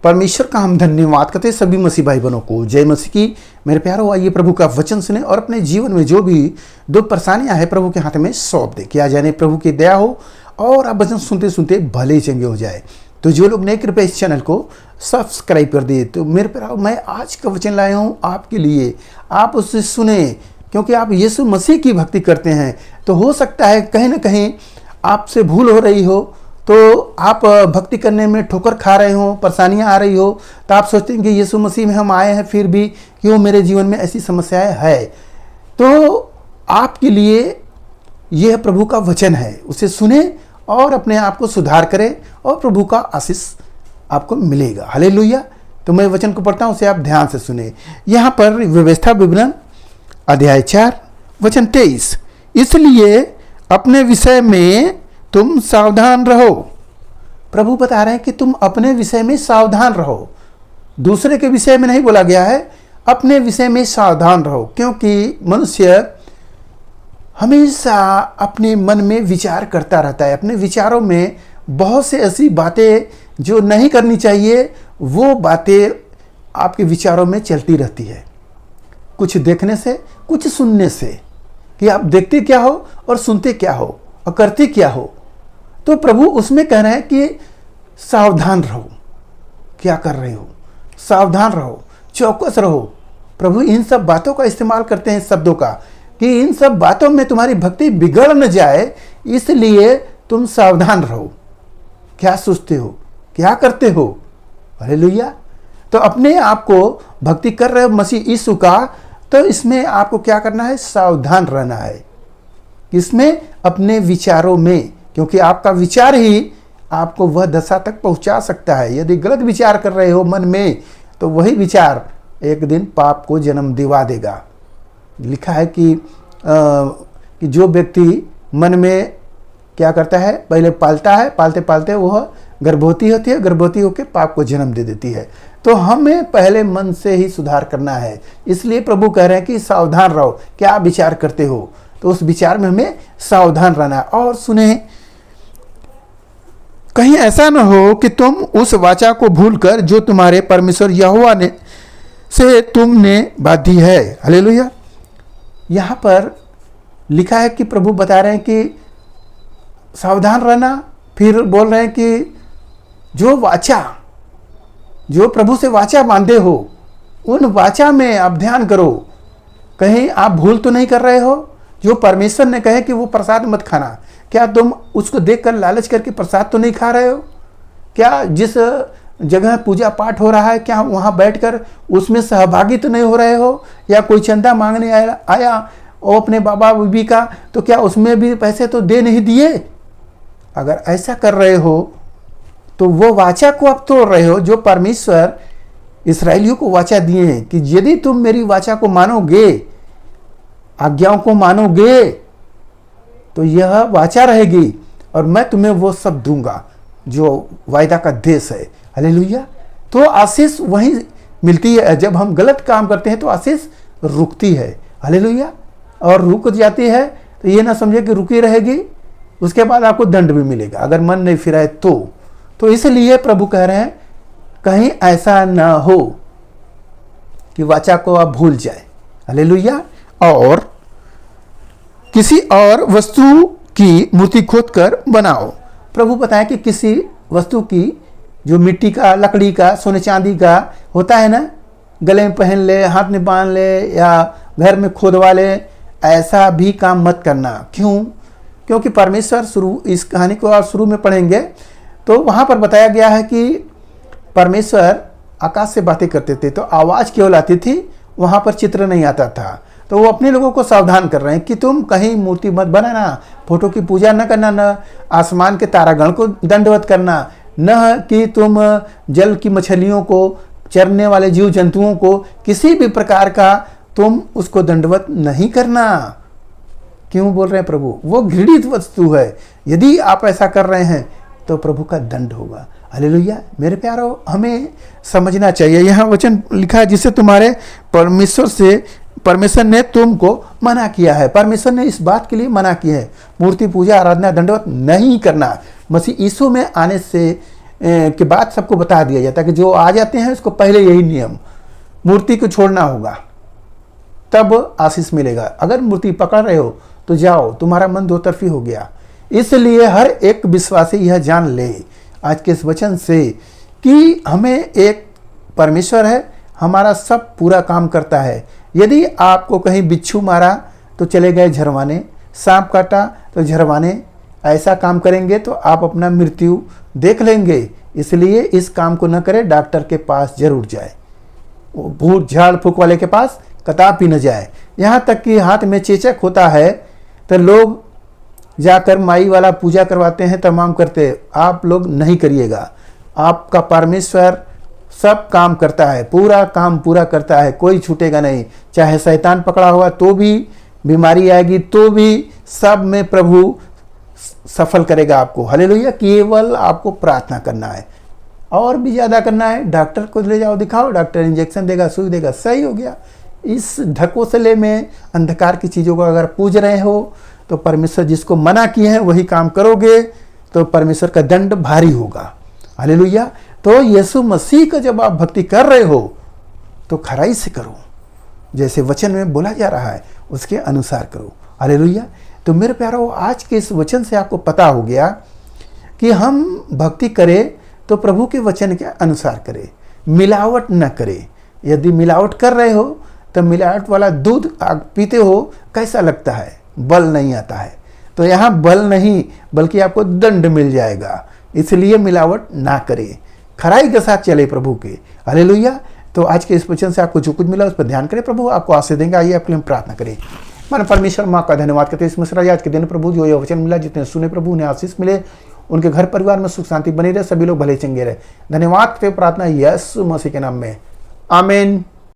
परमेश्वर का हम धन्यवाद करते हैं सभी मसीह भाई बहनों को। जय मसीह की। मेरे प्यारों, आइए प्रभु का वचन सुने और अपने जीवन में जो भी दुख परेशानियां हैं प्रभु के हाथ में सौंप दे। क्या जाने प्रभु की दया हो और आप वचन सुनते सुनते भले चंगे हो जाए। तो जो लोग नए कृपया इस चैनल को सब्सक्राइब कर दिए। तो मेरे प्यारों, मैं आज का वचन लाया हूँ आपके लिए, आप उससे सुने, क्योंकि आप यीशु मसीह की भक्ति करते हैं। तो हो सकता है कहीं ना कहीं आपसे भूल हो रही हो, तो आप भक्ति करने में ठोकर खा रहे हो, परेशानियां आ रही हो, तो आप सोचते हैं कि यीशु मसीह में हम आए हैं फिर भी क्यों मेरे जीवन में ऐसी समस्याएं है। तो आपके लिए यह प्रभु का वचन है, उसे सुने और अपने आप को सुधार करें और प्रभु का आशीष आपको मिलेगा। हालेलुया। तो मैं वचन को पढ़ता हूं, उसे आप ध्यान से सुने। यहाँ पर व्यवस्था विवरण अध्याय 4 वचन 23, इसलिए अपने विषय में तुम सावधान रहो। प्रभु बता रहे हैं कि तुम अपने विषय में सावधान रहो। दूसरे के विषय में नहीं बोला गया है, अपने विषय में सावधान रहो, क्योंकि मनुष्य हमेशा अपने मन में विचार करता रहता है। अपने विचारों में बहुत से ऐसी बातें जो नहीं करनी चाहिए, वो बातें आपके विचारों में चलती रहती है। कुछ देखने से, कुछ सुनने से, कि आप देखते क्या हो और सुनते क्या हो और करते क्या हो। तो प्रभु उसमें कह रहे हैं कि सावधान रहो। क्या कर रहे हो? सावधान रहो, चौकस रहो। प्रभु इन सब बातों का इस्तेमाल करते हैं, शब्दों का, कि इन सब बातों में तुम्हारी भक्ति बिगड़ न जाए, इसलिए तुम सावधान रहो। क्या सोचते हो, क्या करते हो? हालेलुया। तो अपने आप को भक्ति कर रहे हो मसीह यीशु का, तो इसमें आपको क्या करना है? सावधान रहना है। इसमें अपने विचारों में, क्योंकि आपका विचार ही आपको वह दशा तक पहुंचा सकता है। यदि गलत विचार कर रहे हो मन में, तो वही विचार एक दिन पाप को जन्म दिवा देगा। लिखा है कि जो व्यक्ति मन में क्या करता है, पहले पालता है, पालते पालते वह गर्भवती होती है, गर्भवती होकर पाप को जन्म दे देती है। तो हमें पहले मन से ही सुधार करना है। इसलिए प्रभु कह रहे हैं कि सावधान रहो। क्या विचार करते हो? तो उस विचार में हमें सावधान रहना है। और सुने, कहीं ऐसा न हो कि तुम उस वाचा को भूलकर जो तुम्हारे परमेश्वर यहोवा ने से तुमने बांधी है। हालेलुया। यहाँ पर लिखा है कि प्रभु बता रहे हैं कि सावधान रहना। फिर बोल रहे हैं कि जो वाचा, जो प्रभु से वाचा बांधे हो, उन वाचा में आप ध्यान करो। कहीं आप भूल तो नहीं कर रहे हो? जो परमेश्वर ने कहे कि वो प्रसाद मत खाना, क्या तुम उसको देखकर लालच करके प्रसाद तो नहीं खा रहे हो? क्या जिस जगह पूजा पाठ हो रहा है, क्या वहाँ बैठकर उसमें सहभागी तो नहीं हो रहे हो? या कोई चंदा मांगने आया और अपने बाबा बीबी का, तो क्या उसमें भी पैसे तो दे नहीं दिए? अगर ऐसा कर रहे हो तो वो वाचा को आप तोड़ रहे हो, जो परमेश्वर इस्राएलियों को वाचा दिए हैं कि यदि तुम मेरी वाचा को मानोगे, आज्ञाओं को मानोगे, तो यह वाचा रहेगी और मैं तुम्हें वो सब दूंगा जो वायदा का देश है। हालेलुया। तो आशीष वहीं मिलती है। जब हम गलत काम करते हैं तो आशीष रुकती है। हालेलुया। और रुक जाती है तो ये ना समझे कि रुकी रहेगी, उसके बाद आपको दंड भी मिलेगा अगर मन नहीं फिराए तो इसलिए प्रभु कह रहे हैं कहीं ऐसा ना हो कि वाचा को आप भूल जाए। हालेलुया। और किसी और वस्तु की मूर्ति खोदकर बनाओ। प्रभु बताएं कि किसी वस्तु की, जो मिट्टी का, लकड़ी का, सोने चांदी का होता है ना, गले में पहन ले, हाथ में बांध ले या घर में खोदवा ले, ऐसा भी काम मत करना। क्यों? क्योंकि परमेश्वर, इस कहानी को आप शुरू में पढ़ेंगे तो वहाँ पर बताया गया है कि परमेश्वर आकाश से बातें करते थे, तो आवाज़ केवल आती थी, वहाँ पर चित्र नहीं आता था। तो वो अपने लोगों को सावधान कर रहे हैं कि तुम कहीं मूर्ति मत बनाना, फोटो की पूजा न करना, न आसमान के तारागण को दंडवत करना, न कि तुम जल की मछलियों को, चरने वाले जीव जंतुओं को, किसी भी प्रकार का तुम उसको दंडवत नहीं करना। क्यों बोल रहे हैं प्रभु? वो घृणित वस्तु है। यदि आप ऐसा कर रहे हैं तो प्रभु का दंड होगा। हालेलुया। मेरे प्यारों, हमें समझना चाहिए, यहाँ वचन लिखा है जिससे तुम्हारे परमेश्वर ने तुमको मना किया है। परमेश्वर ने इस बात के लिए मना किया है, मूर्ति पूजा, आराधना, दंडवत नहीं करना। मसीह यीशु में आने से के बाद सबको बता दिया जाता है कि जो आ जाते हैं उसको पहले यही नियम, मूर्ति को छोड़ना होगा तब आशीष मिलेगा। अगर मूर्ति पकड़ रहे हो तो जाओ, तुम्हारा मन दो तरफी हो गया। इसलिए हर एक विश्वासी यह जान ले आज के इस वचन से कि हमें एक परमेश्वर है, हमारा सब पूरा काम करता है। यदि आपको कहीं बिच्छू मारा तो चले गए झरवाने, सांप काटा तो झरवाने, ऐसा काम करेंगे तो आप अपना मृत्यु देख लेंगे। इसलिए इस काम को न करें, डॉक्टर के पास जरूर जाए, भूत झाड़ फूक वाले के पास कदापि न जाए। यहाँ तक कि हाथ में चेचक होता है तो लोग जाकर माई वाला पूजा करवाते हैं, तमाम करते हैं। आप लोग नहीं करिएगा, आपका परमेश्वर सब काम करता है, पूरा काम पूरा करता है, कोई छूटेगा नहीं। चाहे शैतान पकड़ा हुआ तो भी, बीमारी आएगी तो भी, सब में प्रभु सफल करेगा आपको। हालेलुया। केवल आपको प्रार्थना करना है और भी ज़्यादा करना है। डॉक्टर को ले जाओ, दिखाओ, डॉक्टर इंजेक्शन देगा, सुई देगा, सही हो गया। इस ढकोसले में अंधकार की चीज़ों को अगर पूज रहे हो तो परमेश्वर जिसको मना किए हैं वही काम करोगे तो परमेश्वर का दंड भारी होगा। हालेलुया। तो यीशु मसीह का जब आप भक्ति कर रहे हो तो खराई से करो, जैसे वचन में बोला जा रहा है उसके अनुसार करो। हालेलुया। तो मेरे प्यारो, आज के इस वचन से आपको पता हो गया कि हम भक्ति करें तो प्रभु के वचन के अनुसार करें, मिलावट न करें। यदि मिलावट कर रहे हो तो मिलावट वाला दूध आप पीते हो, कैसा लगता है? बल नहीं आता है। तो यहाँ बल नहीं बल्कि आपको दंड मिल जाएगा। इसलिए मिलावट ना करें, खराई के साथ चले प्रभु के। हालेलुया। तो आज के इस वचन से आपको जो कुछ मिला उस पर ध्यान करें, प्रभु आपको आशीष देंगे। आइए आपके लिए हम प्रार्थना करें। मानो परमेश्वर माँ का धन्यवाद करते हैं इस मिश्रा आज के दिन प्रभु जो ये वचन मिला, जितने सुने प्रभु उन्हें आशीष मिले, उनके घर परिवार में सुख शांति बनी रहे, सभी लोग भले चंगे रहे। धन्यवाद करते प्रार्थना यीशु मसीह के नाम में, आमीन।